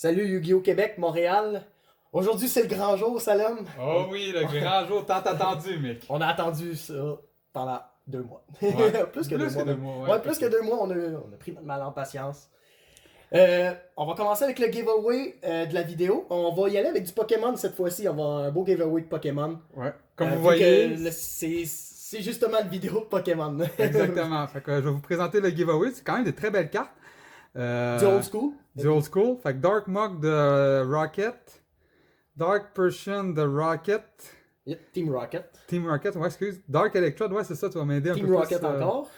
Salut Yu-Gi-Oh! Québec, Montréal. Aujourd'hui, c'est le grand jour, Salem. Oh oui, le grand jour tant attendu, mec. On a attendu ça pendant 2 mois. Ouais. Plus que 2 mois. que 2 mois, Ouais, plus que 2 mois, on a pris notre mal en patience. On va commencer avec le giveaway de la vidéo. On va y aller avec du Pokémon cette fois-ci. On va avoir un beau giveaway de Pokémon. Ouais. Comme vous Vu voyez. que c'est justement le vidéo de Pokémon. Exactement. Fait que je vais vous présenter le giveaway. C'est quand même des très belles cartes. Du old school. Du old school. Fait que Dark Mug de Rocket. Dark Persian de Rocket. Yep, Team Rocket. Team Rocket, ouais, excuse. Dark Electrode, ouais, c'est ça, tu vas m'aider un peu Team Rocket plus. encore.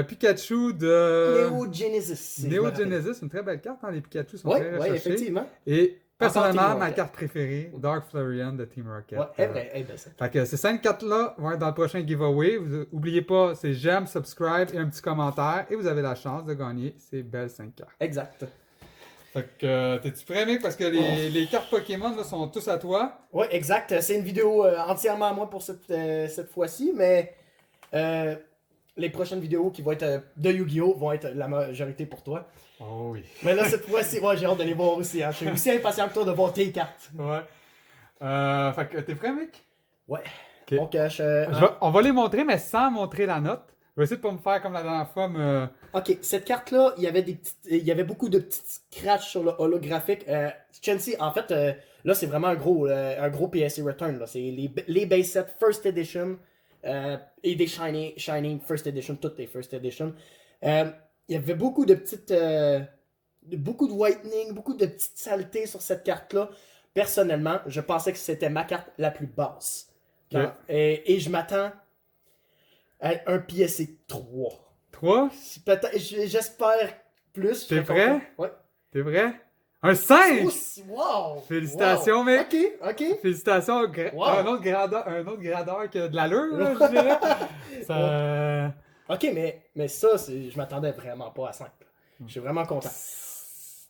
Pikachu de. Neo Genesis. Neo Genesis, une très belle carte, hein, les Pikachu sont Ouais, très ouais, recherchés. effectivement. Et personnellement, Team ma Rocket. carte préférée, Dark Flareon de Team Rocket. Ouais, c'est vrai. Ben, ça. Fait que ces 5 cartes-là vont être dans le prochain giveaway. Vous oubliez pas, c'est j'aime, subscribe et un petit commentaire. Et vous avez la chance de gagner ces belles 5 cartes. Exact. Fait que t'es-tu prêt, mec? Parce que les cartes Pokémon là, sont tous à toi. Ouais, exact. C'est une vidéo entièrement à moi pour cette fois-ci, mais les prochaines vidéos qui vont être de Yu-Gi-Oh! Vont être la majorité pour toi. Oh oui. Mais là, cette fois-ci, ouais, j'ai hâte de les voir aussi. Hein. Je suis aussi impatient que toi de voir tes cartes. Ouais. Fait que t'es prêt, mec? Ouais. Ok. On cache. On va les montrer, mais sans montrer la note. Je vais essayer de pas me faire comme la dernière fois, me... Ok, cette carte-là, il y avait beaucoup de petits scratchs sur le holographique. Chansey, en fait, là, c'est vraiment un gros PSA Return. Là. C'est les base sets First Edition et des Shiny First Edition, toutes les First Edition. Il y avait beaucoup de petites... beaucoup de whitening, beaucoup de petites saletés sur cette carte-là. Personnellement, je pensais que c'était ma carte la plus basse. Ok. Et je m'attends à un PSA 3. 3? J'espère plus. T'es Je serais prêt? content. Ouais. T'es prêt? Un 5! Wow! Félicitations, Wow. mec. Ok. Félicitations, Wow. un autre gradeur qui a de l'allure, là, je dirais. Ça... Ok, mais ça, je m'attendais vraiment pas à 5. Je suis vraiment content.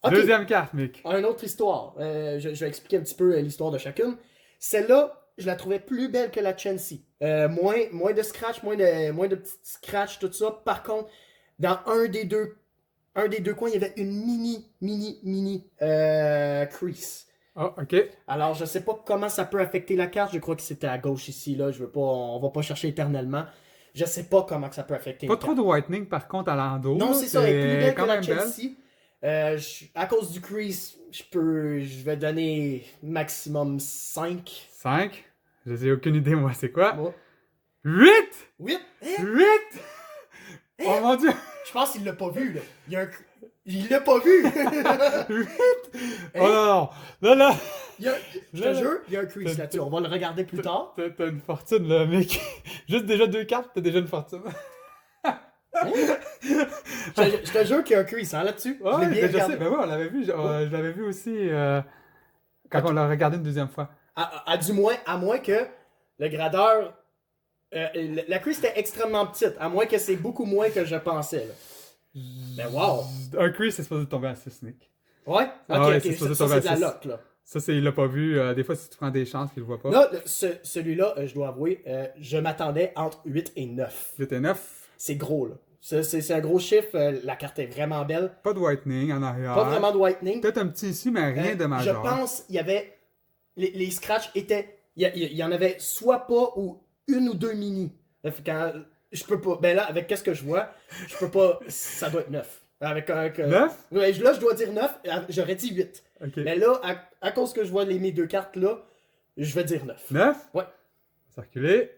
Ok. Deuxième carte, mec. Une autre histoire. Je vais expliquer un petit peu l'histoire de chacune. Celle-là, je la trouvais plus belle que la Chansey. Moins de scratch, moins de petits scratch, tout ça. Par contre, dans un des deux coins, il y avait une mini crease. Ah, ok. Alors, je sais pas comment ça peut affecter la carte. Je crois que c'était à gauche ici, là. On va pas chercher éternellement. Je sais pas comment que ça peut affecter Pas une trop carte. de whitening, par contre, à l'endo. Non, c'est ça. Elle est plus belle que quand la même belle. Chelsea. À cause du crease, je vais donner maximum 5. 5. Je n'ai aucune idée, moi, c'est quoi? Moi. 8! 8? 8! Oh mon dieu! Je pense qu'il l'a pas vu, là. Il l'a pas vu! 8! Oh non, non, non! Je te jure, il y a un crease là-dessus. On va le regarder plus tard. T'as une fortune, là, mec. Juste déjà 2 cartes, t'as déjà une fortune. Je te jure qu'il y a un crease hein, là-dessus. Ouais, je l'ai bien je sais, regardé. ben ouais, on l'avait vu. Je l'avais vu aussi quand on l'a regardé une deuxième fois. À moins que le gradeur. La crease était extrêmement petite, à moins que c'est beaucoup moins que je pensais. Là. Ben wow! Un crease, c'est supposé tomber à 6, Nick. Ouais? Ok, Ah ouais, ok, c'est supposé ça tomber c'est à de la 6. lock là. Ça, il l'a pas vu. Des fois, si tu prends des chances, il le voit pas. Là, celui-là, je dois avouer, je m'attendais entre 8 et 9. 8 et 9. C'est gros là. C'est un gros chiffre, la carte est vraiment belle. Pas de whitening en arrière. Pas vraiment de whitening. Peut-être un petit ici, mais rien de Je majeur. pense il y avait. Les scratchs étaient. Il y en avait soit pas ou une ou deux mini. Quand, je peux pas. Ben là, avec qu'est-ce que je vois, je peux pas. Ça doit être 9. 9? Ouais, là, je dois dire 9. J'aurais dit 8. Ok. Mais là, à cause que je vois mes deux cartes là, je vais dire 9. 9? Ouais. Circuler.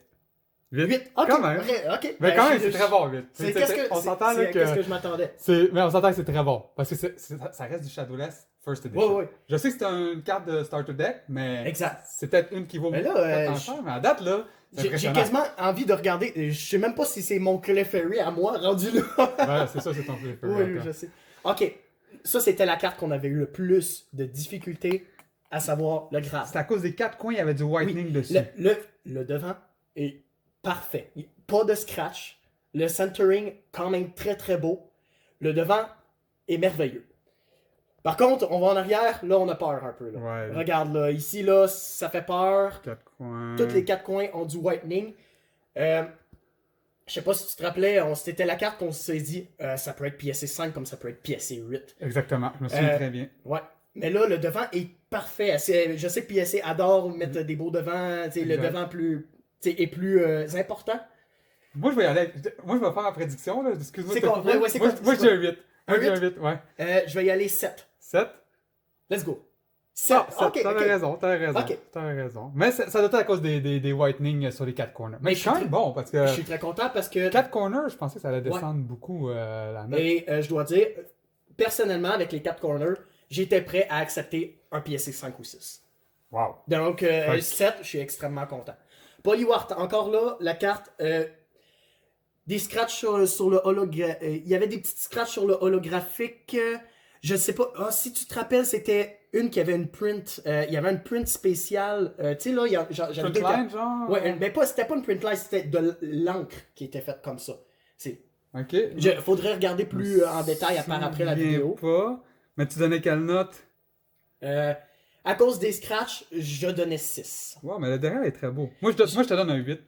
8. 8. Ok. Quand même. Ok. Mais quand même, c'est très bon, 8. C'est qu'est-ce On s'entend là que que. je m'attendais. Mais on s'entend que c'est très bon. Parce que ça reste du Shadowless First Edition. Ouais. Je sais que c'est une carte de Starter Deck, mais. Exact. C'est peut-être une qui vaut Mais là, peut-être en cher, mais à date, là. c'est J'ai impressionnant. quasiment envie de regarder. Je sais même pas si c'est mon Clefairy à moi rendu là. Ouais, c'est ça, c'est ton préféré. Oui, je sais. Ok. Ça, c'était la carte qu'on avait eu le plus de difficulté, à savoir le grade. C'est à cause des 4 coins, il y avait du whitening dessus. Le devant est parfait. Pas de scratch. Le centering, quand même très très beau. Le devant est merveilleux. Par contre, on va en arrière, là on a peur un peu. Là. Ouais. Regarde là, ici là, ça fait peur. 4 coins. Tous les 4 coins ont du whitening. Je sais pas si tu te rappelais, c'était la carte qu'on s'est dit, ça peut être PSA 5 comme ça peut être PSA 8. Exactement, je me souviens très bien. Ouais. Mais là, le devant est parfait. Je sais que PSA adore mettre des beaux devants. Le devant est plus important. Moi, je vais y aller. Moi, je vais faire ma prédiction. Là. Excuse-moi. C'est quoi? Moi, j'ai un 8. Un J'ai un 8, ouais. Je vais y aller 7. 7? Let's go. 7. Ah, Ok, t'as raison. Ok. T'as raison. Mais ça doit être à cause des whitenings sur les 4 corners. Mais c'est quand même bon parce que. Je suis très content parce que. 4 corners, je pensais que ça allait descendre beaucoup la note. Et je dois dire, personnellement, avec les 4 corners, j'étais prêt à accepter un PSA 5 ou 6. Wow. Donc, 7, je suis extrêmement content. Polywart, encore là, la carte. Des scratchs sur le holographique. Il y avait des petites scratchs sur le holographique. Je sais pas. Ah, si tu te rappelles, c'était une qui avait une print. Il y avait une print spéciale. Tu sais, là, j'avais Print line, genre? Ouais, mais c'était pas une print line, c'était de l'encre qui était faite comme ça. Ok. Faudrait regarder plus en détail après la vidéo. Pas. Mais tu donnais quelle note? À cause des scratchs, je donnais 6. Ouais, mais le derrière est très beau. Moi, je te donne un 8.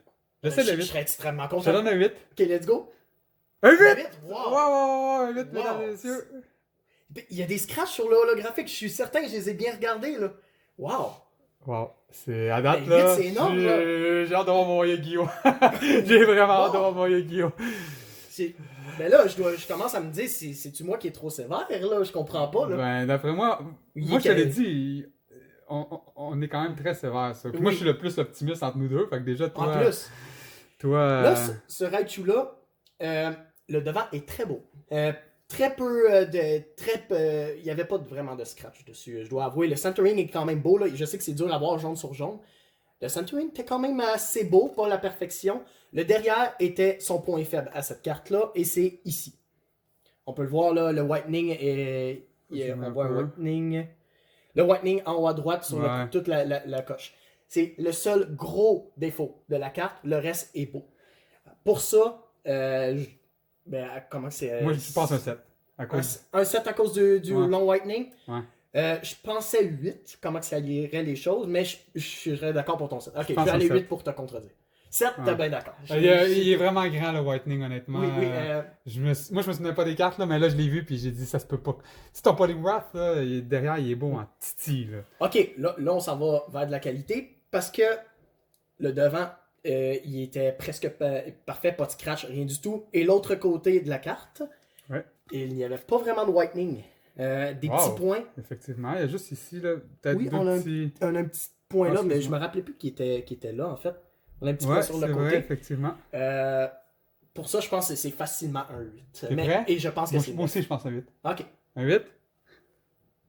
J'essaie le 8. Je serais extrêmement content. Je te donne un 8. Ok, let's go. Un 8! Wow! Un 8, mesdames et messieurs. Il y a des scratchs sur le holographique, je suis certain que je les ai bien regardés, là. Wow! Wow, c'est à date, Ben, là. c'est énorme, j'ai hâte d'avoir mon Yu-Gi-Oh! J'ai vraiment hâte d'avoir mon Yu-Gi-Oh! Mais là, je commence à me dire, c'est-tu moi qui est trop sévère, là? Je comprends pas, là. Ben, d'après moi, je te l'ai dit, on est quand même très sévère, ça. Puis moi, je suis le plus optimiste entre nous deux, fait que déjà, toi... En plus. Toi... Là, ce Raichu-là, le devant est très beau. Très peu il n'y avait pas vraiment de scratch dessus, je dois avouer. Le centering est quand même beau, là. Je sais que c'est dur à voir jaune sur jaune. Le centering était quand même assez beau, pas la perfection. Le derrière était son point faible à cette carte-là, et c'est ici. On peut le voir, là, le whitening est... on voit un whitening. Le whitening en haut à droite sur toute la coche. C'est le seul gros défaut de la carte. Le reste est beau. Pour ça, comment c'est... moi, je pense un 7. Un 7 à cause du long whitening. Ouais. Je pensais 8, comment que ça lierait les choses, mais je serais d'accord pour ton 7. Ok, je vais pense aller un 8 7. pour te contredire. 7, t'es bien d'accord. Il est vraiment grand, le whitening, honnêtement. Oui. Moi, je me souvenais pas des cartes, là, mais là, je l'ai vu, puis j'ai dit, ça se peut pas. Si ton Poliwrath, là, derrière, il est beau en titi, là. Ok, là, on s'en va vers de la qualité, parce que le devant, il était presque parfait, pas de scratch, rien du tout. Et l'autre côté de la carte, il n'y avait pas vraiment de whitening. Des petits points. Effectivement, il y a juste ici, là, peut-être oui, deux on a petits... un petit point là, mais je me rappelais plus qu'il était là, en fait. On a un petit point sur le côté. Vrai, effectivement. Pour ça, je pense que c'est facilement un 8. T'es prêt? Et je pense que c'est moi aussi, je pense un 8. Ok. Un 8?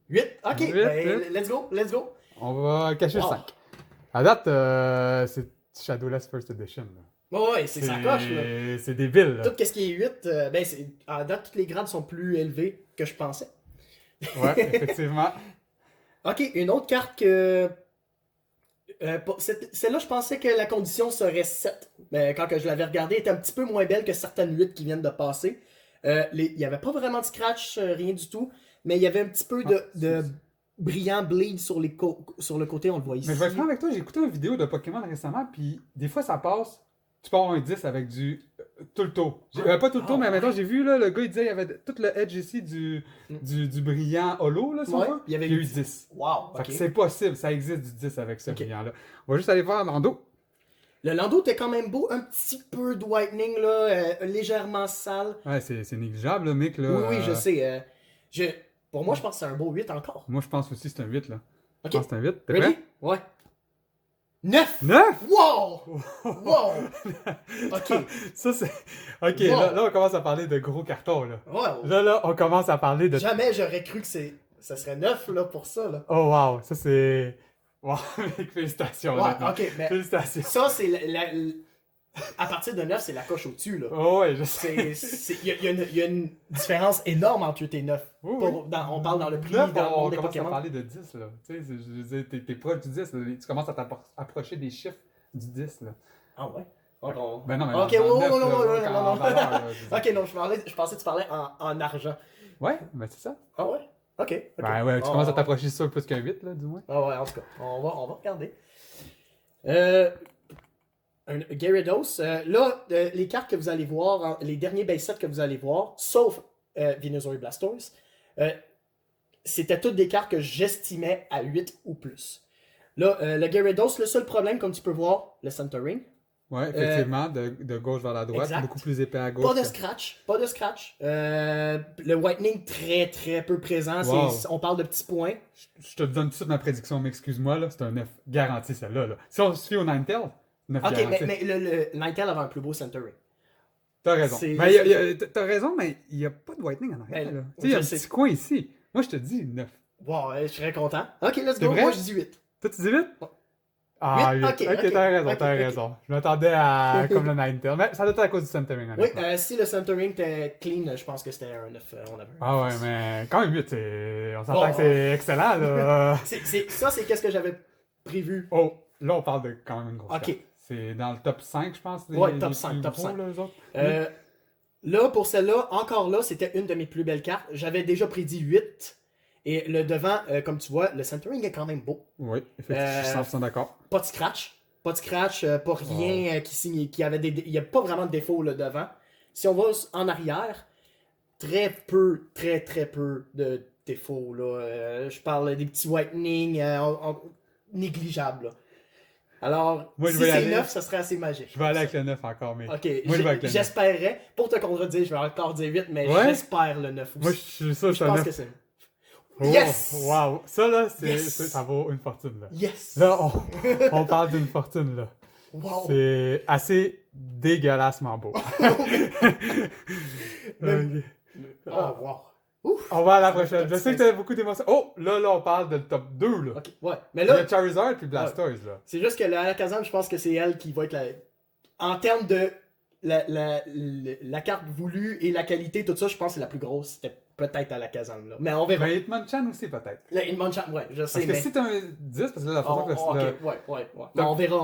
8? Ok, 8, let's go. On va cacher le 5. À date, c'est Shadowless First Edition, là. Ouais, c'est sa coche, là. C'est débile, là. Tout ce qui est 8, à date, toutes les grades sont plus élevées que je pensais. Ouais, effectivement. Ok, une autre carte que... celle-là, je pensais que la condition serait 7. Mais quand que je l'avais regardée, elle était un petit peu moins belle que certaines 8 qui viennent de passer. Il n'y avait pas vraiment de scratch, rien du tout. Mais il y avait un petit peu de brillant bleed sur le côté, on le voit ici. Mais je vais être franc avec toi, j'ai écouté une vidéo de Pokémon récemment, puis des fois ça passe, tu peux avoir un 10 avec du Tulto. Pas Tulto, mais maintenant j'ai vu, là, le gars il disait il y avait tout le edge ici du brillant holo, là, si on veut. Il y a eu 10. Wow, fait que c'est possible, ça existe du 10 avec ce brillant-là. On va juste aller voir Lando. Le Lando était quand même beau, un petit peu de whitening, là, légèrement sale. Ouais, c'est négligeable, le mec, là. Oui, je sais. Pour moi, je pense que c'est un beau 8 encore. Moi, je pense aussi que c'est un 8, là. Ok. Je pense que c'est un 8. T'es Ready? prêt? Ouais. 9! 9? Wow! Wow! Ok. Ça, c'est... Ok, wow. là, on commence à parler de gros cartons, là. Wow. Là, on commence à parler de... Jamais j'aurais cru que ça serait 9, là, pour ça, là. Oh, wow! Ça, c'est... Wow, mec, félicitations, ouais, honnêtement. ok, mais félicitations. Ça, c'est à partir de 9, c'est la coche au-dessus, là. Oh, ouais, je sais. Il y a une différence énorme entre 8 et 9. Oui, on parle dans le prix, 9, dans le monde des commence Pokémon. à parler de 10, là. Tu sais, je veux dire, t'es proche du 10, là. Tu commences à t'approcher des chiffres du 10, là. Ah ouais? Ben non, mais ok, non. Ok, non, je pensais que tu parlais en argent. Ouais, ben c'est ça. Ah ouais? Ok. Ben ouais, tu commences à t'approcher ça plus qu'un 8, là, du moins. Ah ouais, en tout cas, on va regarder. Un Gyarados. Là, les cartes que vous allez voir, les derniers base sets que vous allez voir, sauf Venusaur et Blastoise, c'était toutes des cartes que j'estimais à 8 ou plus. Là, le Gyarados, le seul problème, comme tu peux voir, le Centering. Ouais, effectivement, de gauche vers la droite, exact. beaucoup plus épais à gauche. Pas de scratch. Le Whitening, très très peu présent. Wow. On parle de petits points. Je te donne tout de suite ma prédiction, mais excuse-moi, là, c'est un 9 garanti, celle-là. Là. Si on se fie au Ninetale, 9 Ok, garanti. mais le Ninetale avait un plus beau Centering. T'as raison. T'as raison, mais il n'y a pas de Whitening en arrière. Ben, Il y a un petit coin ici. Moi, je te dis 9. Wow, je serais content. Ok, let's C'est go. vrai? Moi, je dis 8. Toi, tu dis 8? Bon. Ah, 8? 8. Ok, t'as raison, ok, t'as ok. raison. Je m'attendais à comme le Ninetale. Mais ça doit être à cause du centering, Oui, honnêtement. si le Centering était clean, je pense que c'était un 9. On avait un Ah ouais, 9. mais quand même 8, on s'entend Oh, que c'est excellent, là. Ça, c'est qu'est-ce que j'avais prévu. Oh, là, on parle de quand même une grosse Ok. carte. C'est dans le top 5, je pense. Ouais, top les 5, plus top gros, 5. là, eux autres. Là, pour celle-là, encore là, c'était une de mes plus belles cartes. J'avais déjà prédit 8. Et le devant, comme tu vois, le Centering est quand même beau. Oui, effectivement, je suis 100% d'accord. Pas de scratch. Pas de scratch, pas rien qui avait des... Il n'y a pas vraiment de défaut là devant. Si on va en arrière, très peu de défauts. Là. Je parle des petits whitening négligeables. Là. Alors, Moi, je si vais c'est aller- 9, ça serait assez magique. Je vais aller avec le 9 encore, mais. Ok, Moi, je vais avec le 9. j'espérais, pour te contredire, je vais encore dire 8, mais Ouais? j'espère le 9 aussi. Moi, je suis sûr que je c'est un pense 9. que c'est... Oh, Yes! Wow! Ça, là, Yes! ça vaut une fortune, là. Yes! Là, on parle d'une fortune, là. Wow! C'est assez dégueulassement beau. Même- Ok. Oh, wow! Ouf! On va à la Ça m'a prochaine. fait Je sais que t'as beaucoup d'émotions. Oh, là, on parle de top 2, là. Ok, ouais. Mais Il y là, a Charizard puis Blastoise, là. c'est juste que la Alakazam, je pense que c'est elle qui va être la... En termes de la carte voulue et la qualité, tout ça, je pense que c'est la plus grosse. C'était peut-être Alakazam, là. Mais on verra. Mais Hitmonchan aussi, peut-être. Là, Hitmonchan, ouais, je sais, Parce que mais... si t'as un 10, parce que là, la façon que Ok, c'est. ouais. Mais on verra.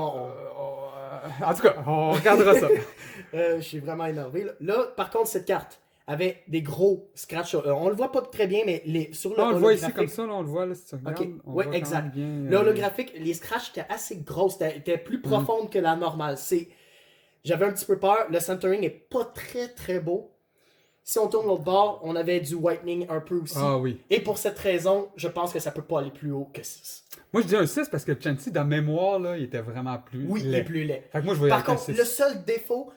En tout cas, on regardera ça. Je suis vraiment énervé. Là, par contre, cette carte avait des gros scratchs. On le voit pas très bien, mais sur le Là, on le voit ici holographique- comme ça, là, on le voit, là, si tu regardes. Ok, on ouais, voit quand exact. même bien, Le holographique, les scratchs étaient assez grosses, étaient plus profondes que la normale. J'avais un petit peu peur. Le centering est pas très beau. Si on tourne l'autre bord, on avait du whitening un peu aussi. Ah oui. Et pour cette raison, je pense que ça peut pas aller plus haut que 6. Moi, je dis un 6 parce que Chansey, dans mémoire, là, il était vraiment plus Oui, il laid. est plus laid. Fait que moi, je voyais Par avec un contre, 6. le seul défaut,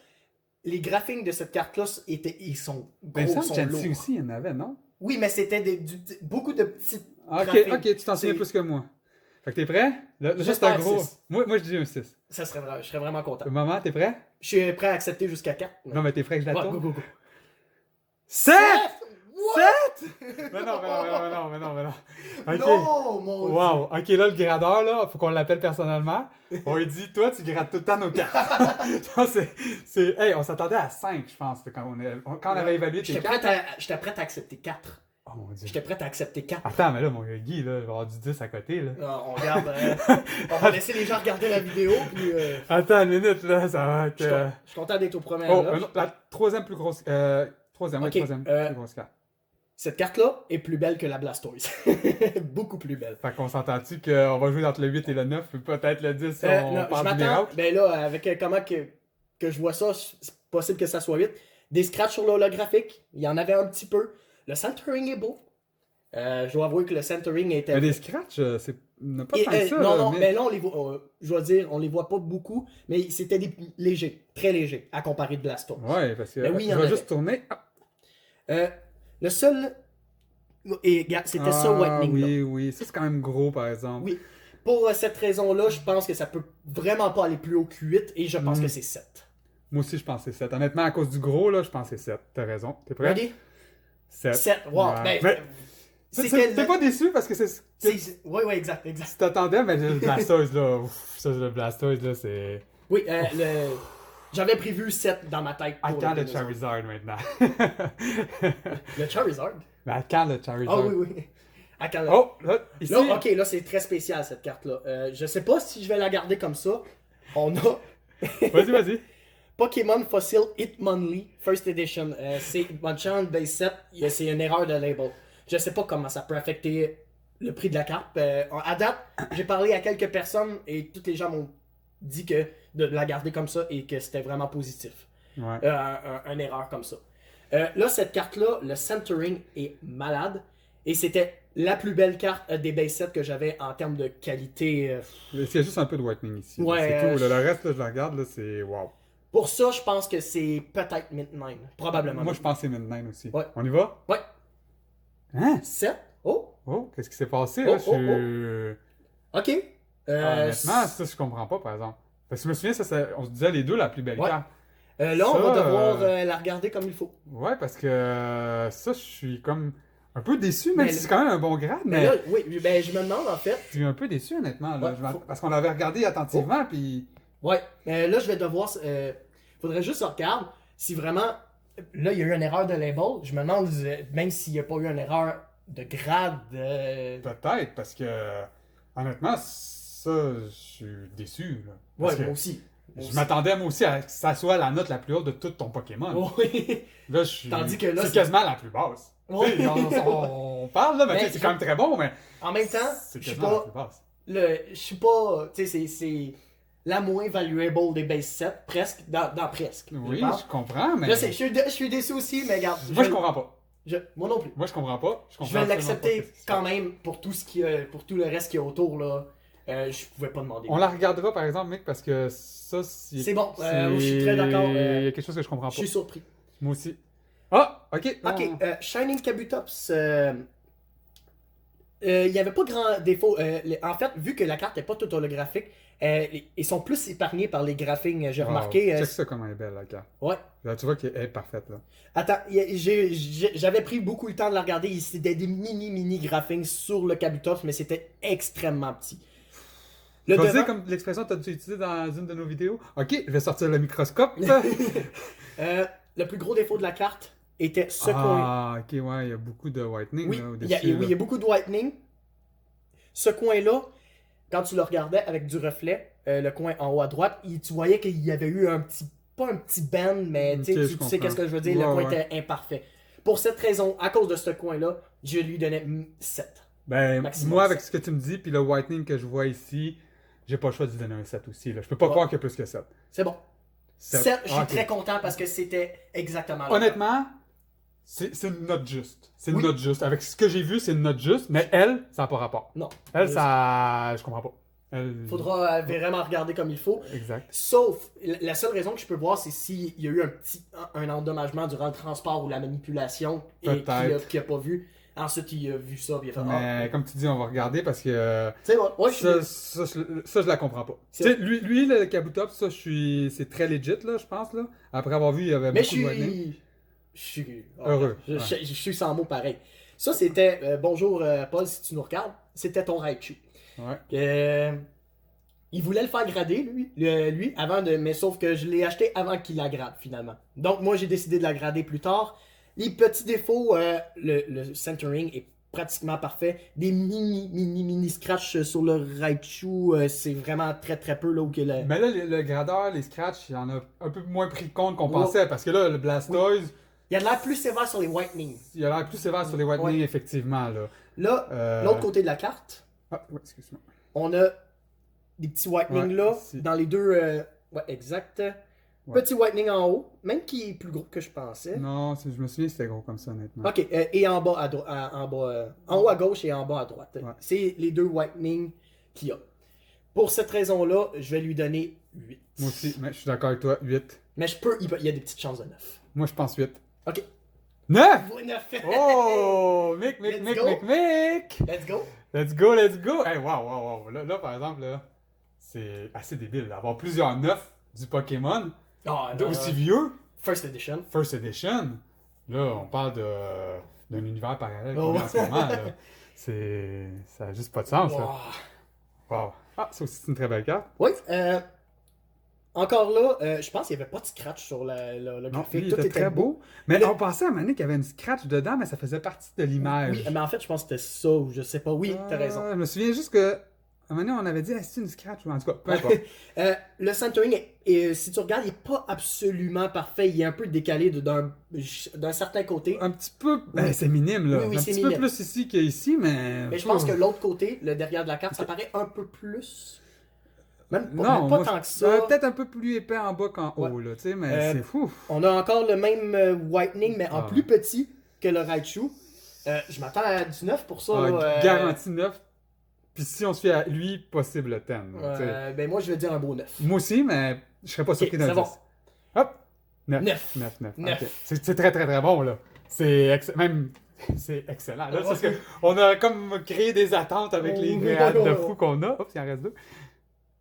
les graphiques de cette carte-là, ils sont Ben, gros, ça, sont Chansey lourds. aussi, il y en avait, non? Oui, mais c'était beaucoup de petites Ah, graphiques. ok, tu t'en souviens C'est- plus que moi. Fait que t'es prêt? Là, c'est J'espère un gros. 6. Moi, je dis un 6. Je serais vraiment content. Maman, t'es prêt? Je suis prêt à accepter jusqu'à 4. Non, mais t'es prêt que je la Ouais, tourne? go. 7! What? Mais non. Ok. Non, mon Dieu. Wow, ok, là, le gradeur, là, faut qu'on l'appelle personnellement. On lui dit, toi, tu grades tout le temps nos cartes. Ça, hey, on s'attendait à 5, je pense, quand on avait évalué tes J'étais cartes. prêt à accepter 4. Oh mon dieu. J'étais prêt à accepter 4. Attends, mais là, mon gars, Guy, là, il va avoir du 10 à côté, là. On regarde. On va laisser les gens regarder la vidéo. Puis, Attends une minute, là, ça va être. je suis content d'être au premier. Oh, là. non, la troisième plus grosse. Troisième Ok, plus grosse carte. Cette carte-là est plus belle que la Blastoise. Beaucoup plus belle. Fait qu'on s'entend-tu qu'on va jouer entre le 8 et le 9, puis peut-être le 10 si on Non, je parle du m'attends. miracle? Ben là, avec comment que je vois ça, c'est possible que ça soit 8. Des scratchs sur l'holographique, il y en avait un petit peu. Le centering est beau. Je dois avouer que le centering était. Mais des scratchs, c'est pas tant que ça. non, là, non, mais- mais là, on les voit. Je dois dire, on les voit pas beaucoup, mais c'était légers, très légers, à comparer de Blastoise. Ouais, parce que Ben oui, il y je en vais avait. juste tourner. Ah, Le seul. Et regarde, c'était ça, Whitening. là. oui, ça c'est quand même gros par exemple. Oui. Pour cette raison-là, je pense que ça peut vraiment pas aller plus haut que 8 et je pense que c'est 7. Moi aussi je pensais 7. Honnêtement, à cause du gros, là, je pensais 7. T'as raison. T'es prêt? Ready? 7. 7. Wow. Ouais. Ben, Mais c'était t'es pas déçu parce que c'est. Oui, exact. Si t'attendais, mais le Blastoise, là. Ça, le Blastoise, là, c'est. Oui, j'avais prévu 7 dans ma tête. Pour Attends le dinosaure. Charizard maintenant. Le Charizard? Mais attends le Charizard. Ah oui. Attends, là. Oh, là, ici. Là, ok, là, c'est très spécial cette carte-là. Je sais pas si je vais la garder comme ça. On a Vas-y. Pokémon Fossil Hitmonlee First Edition. C'est Hitmonchan Base 7. C'est une erreur de label. Je sais pas comment ça peut affecter le prix de la carte. À date, j'ai parlé à quelques personnes et tous les gens m'ont dit que de la garder comme ça et que c'était vraiment positif. Ouais. Une erreur comme ça. Là, cette carte-là, le centering est malade. Et c'était la plus belle carte des base sets que j'avais en termes de qualité. Il y a juste un peu de whitening ici. Ouais, c'est tout. Le reste, là, je le regarde, là, c'est wow. Pour ça, je pense que c'est peut-être Mint9. Probablement. Moi, je pense que c'est Mint9 aussi. Ouais. On y va? Ouais. Hein? 7? Oh! Oh, qu'est-ce qui s'est passé, Oh, là? Ok. Honnêtement, ça, je comprends pas, par exemple. Parce que je me souviens, on se disait les deux la plus belle Ouais. carte. Là, on Ça, va devoir la regarder comme il faut. Ouais, parce que ça, je suis comme un peu déçu, même Mais si c'est quand même un bon grade, Mais mais là, oui, ben, je me demande en fait. je suis un peu déçu, honnêtement. Là. Ouais, Parce qu'on l'avait regardé attentivement, puis... Ouais. Là, je vais devoir. Faudrait juste regarder si vraiment. Là, il y a eu une erreur de label. Je me demande, même s'il n'y a pas eu une erreur de grade. Peut-être, parce que honnêtement, ça, je suis déçu. Là. Parce Ouais, que moi aussi. je m'attendais, moi aussi, à que ça soit la note la plus haute de tout ton Pokémon. Oui. Là, je suis... Tandis que là, c'est quasiment la plus basse. Ouais. Tu sais, on parle, là, mais tu sais, c'est quand même très bon, mais En même temps, c'est je suis quasiment la pas. plus basse. Je suis pas. Tu sais, c'est la moins valuable des base sets, presque. Dans presque. Oui, pense. je comprends, mais... Je sais, je suis déçu aussi, mais regarde. Moi, je comprends pas. Moi non plus. Moi, je comprends pas. Je comprends vais absolument l'accepter pas ce qui se quand passe. même pour tout ce qui pour tout le reste qu'il y a autour là. Je pouvais pas demander. On la regardera, par exemple, mec, parce que ça, C'est bon, je suis très d'accord. Il y a quelque chose que je comprends Je pas. suis surpris. Moi aussi. Ah, ok. Ok, Shining Kabutops. Il n'y avait pas grand défaut. En fait, vu que la carte n'est pas toute holographique, ils sont plus épargnés par les graphiques. J'ai Wow. remarqué. Check ça comme elle est belle, la carte. Ouais. Là, tu vois qu'elle est parfaite, là. Attends, j'avais pris beaucoup le temps de la regarder. C'était des mini graphiques sur le Kabutops, mais c'était extrêmement petit. Le Vas-y, devant- comme l'expression que tu as utilisée dans une de nos vidéos. Ok, je vais sortir le microscope. Le plus gros défaut de la carte était ce coin. Ah, ok, ouais, il y a beaucoup de whitening Oui, là, il y a, au-dessus. oui, il y a beaucoup de whitening. Ce coin-là, quand tu le regardais avec du reflet, le coin en haut à droite, tu voyais qu'il y avait eu un petit, pas un petit bend, mais Ok, tu sais, je tu sais comprends. qu'est-ce que je veux dire, le Ouais, coin ouais. était imparfait. Pour cette raison, à cause de ce coin-là, je lui donnais 7. Ben, Maximum moi, avec sept. ce que tu me dis, puis le whitening que je vois ici, j'ai pas le choix de lui donner un 7 aussi. Là. Je peux pas Ouais. croire qu'il y a plus que 7. C'est bon. 7. 7, je suis Ah, ok. très content parce que c'était exactement là. Honnêtement, c'est une note juste. C'est une Oui. note juste. Avec ce que j'ai vu, c'est une note juste, mais elle, ça n'a pas rapport. Non. Elle, ça. Je comprends pas. Elle... Faudra vraiment regarder comme il faut. Exact. Sauf, la seule raison que je peux voir, c'est s'il y a eu un endommagement durant le transport ou la manipulation et Peut-être. qu'il a pas vu. Ensuite, il a vu ça, puis il a fait Mais comme tu dis, on va regarder parce que. c'est bon. Ouais, je suis Ça, je la comprends pas. Tu C'est sais, lui, le Kabutops, ça, c'est très legit, là, je pense, là. Après avoir vu, il y avait Mais beaucoup de whitening. je suis Heureux, Je, ouais. je suis sans mots pareil. Ça, c'était. Bonjour, Paul, si tu nous regardes. C'était ton Raichu. Ouais. Il voulait le faire grader, lui, avant de. Mais sauf que je l'ai acheté avant qu'il la grade, finalement. Donc, moi, j'ai décidé de la grader plus tard. Les petits défauts, le centering est pratiquement parfait. Des mini scratch sur le Raichu, c'est vraiment très très peu là où que le. Mais là, le gradeur, les scratchs, il en a un peu moins pris compte qu'on Ouais. pensait parce que là, le Blastoise, Il a l'air plus sévère sur les whitening. il a l'air plus sévère sur les whitening, Ouais. effectivement, là. Là, l'autre côté de la carte, Ah, ouais, excuse-moi. on a des petits whitening Ouais, là, ici. dans les deux. Ouais, exact. Ouais. Petit whitening en haut, même qui est plus gros que je pensais. Non, je me souviens que c'était gros comme ça, honnêtement. Ok, et en bas, en haut à gauche et en bas à droite. Ouais. C'est les deux whitening qu'il y a. Pour cette raison-là, je vais lui donner 8. Moi aussi, mais je suis d'accord avec toi, 8. Mais il y a des petites chances de 9. Moi, je pense 8. Ok. 9! 9. Oh! Mick! Let's go. Let's go. Let's go, let's go! Hey, wow. Là, par exemple, là, c'est assez débile d'avoir plusieurs 9 du Pokémon, Ah, aussi vieux, First edition. First Edition. Là, on parle d'un univers parallèle Oh. qu'on a en ce moment. Là. Ça n'a juste pas de sens. Là. Wow. Wow. Ah, ça aussi, c'est une très belle carte. Oui, encore là, je pense qu'il n'y avait pas de scratch sur le Non, graphique. il Tout était très beau. Mais Le- on pensait à un moment donné qu'il y avait une scratch dedans, mais ça faisait partie de l'image. Oui, mais en fait, je pense que c'était ça ou je sais pas. Oui, t'as raison. Je me souviens juste que à un moment donné, on avait dit, ah, c'est une scratch ou en tout cas, peu importe. Le centering, si tu regardes, il n'est pas absolument parfait. Il est un peu décalé d'un certain côté. Un petit peu, ben, c'est minime là. Oui, un c'est petit peu minime. plus ici qu'ici, mais. Mais je pense que l'autre côté, le derrière de la carte, ça paraît un peu plus. Même pas, Non, même pas moi, tant que ça. peut-être un peu plus épais en bas qu'en haut, Ouais. là, tu sais, mais Euh, c'est fou. On a encore le même whitening, mais en Ah. plus petit que le Raichu. Je m'attends à du 9 pour ça. Ah, là, garanti 9. Puis si on se fie à lui, possible le 10. là, tu sais. ben moi, je vais dire un beau 9. Moi aussi, mais je serais pas surpris d'un c'est 10. bon. Hop! 9. 9. 9. Neuf. Ok. C'est très, très, très bon, là. Même, c'est excellent. Là, Ouais, parce qu'on a comme créé des attentes avec les grades de fou qu'on a. Oups, il en reste 2.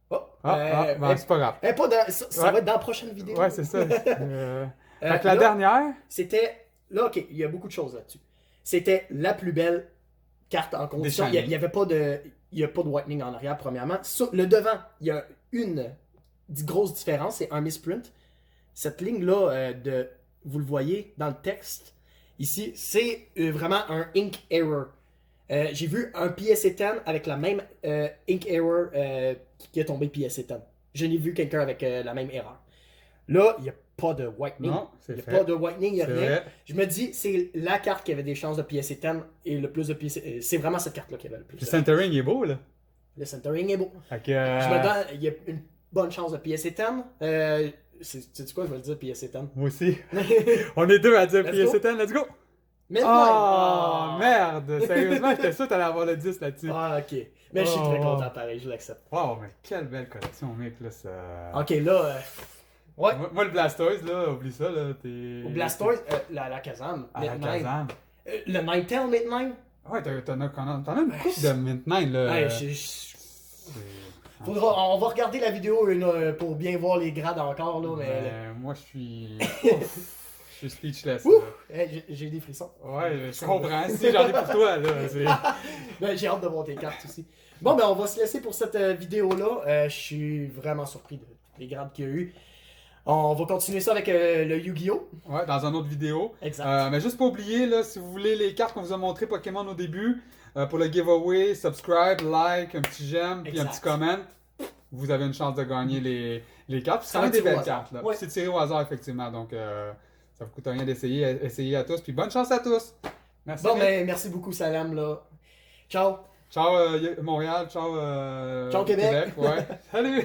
Oh, Ben, c'est pas grave. pas dans- ça Ouais. va être dans la prochaine vidéo. Ouais, c'est ça. Fait que la là, dernière... C'était. Là, ok, il y a beaucoup de choses là-dessus. C'était la plus belle carte en condition. Des Il n'y avait pas de. Il y a pas de whitening en arrière, premièrement. Sur le devant, il y a une grosse différence, c'est un misprint. Cette ligne-là, vous le voyez dans le texte, ici, c'est vraiment un ink error. J'ai vu un PSA 10 avec la même ink error qui est tombé PSA 10. Je n'ai vu quelqu'un avec la même erreur. Là, il n'y a pas de whitening. Non, Il c'est n'y a fait. pas de whitening, il n'y a C'est rien. vrai. Je me dis, c'est la carte qui avait des chances de PSA 10 et le plus de PSA. C'est vraiment cette carte-là qui avait le plus. Le centering, il est beau, là. Le centering est beau. Fait que... Je me donne, il y a une bonne chance de PSA 10. Sais-tu quoi, je vais le dire PSA 10. Moi aussi. On est deux à dire Let's PSA 10, let's go! Mais Oh, merde! Sérieusement, j'étais sûr que t'allais avoir le 10 là-dessus. Ah, ok. Mais je suis très Oh. content pareil, je l'accepte. Wow, mais quelle belle collection, mec, là, ça... Ok, là. Ouais. Moi, le Blastoise, là, oublie ça, là, t'es... Au Blastoise, la Kazam. À la Mint Nine. Kazam. Le Ninetale Mint 9. Ouais, t'en as une coupe de Mint 9, là. Ouais, C'est- on va regarder la vidéo pour bien voir les grades encore, là. Mais. Moi, je suis... Ouf, je suis speechless, Ouh! là. J'ai des frissons. Ouais, je comprends. Si, j'en ai pour toi, là. c'est- Ben, j'ai hâte de voir tes cartes aussi. Bon, ben, on va se laisser pour cette vidéo-là. Je suis vraiment surpris des grades qu'il y a eu. On va continuer ça avec le Yu-Gi-Oh! Ouais, dans une autre vidéo. Exact. Mais juste pas oublier, là, si vous voulez les cartes qu'on vous a montré Pokémon au début, pour le giveaway, subscribe, like, un petit j'aime, puis un Exact. petit comment, vous avez une chance de gagner les cartes. Puis Ça c'est va quand même être des tiré au belles hasard. cartes, là. Ouais. Puis c'est tiré au hasard, effectivement. Donc, ça vous coûte rien d'essayer. Essayez à tous. Puis bonne chance à tous. Merci. Bon, Nick. ben, merci beaucoup, Salam, là. Ciao! Ciao Montréal, ciao, Ciao, Québec. Ouais. Salut!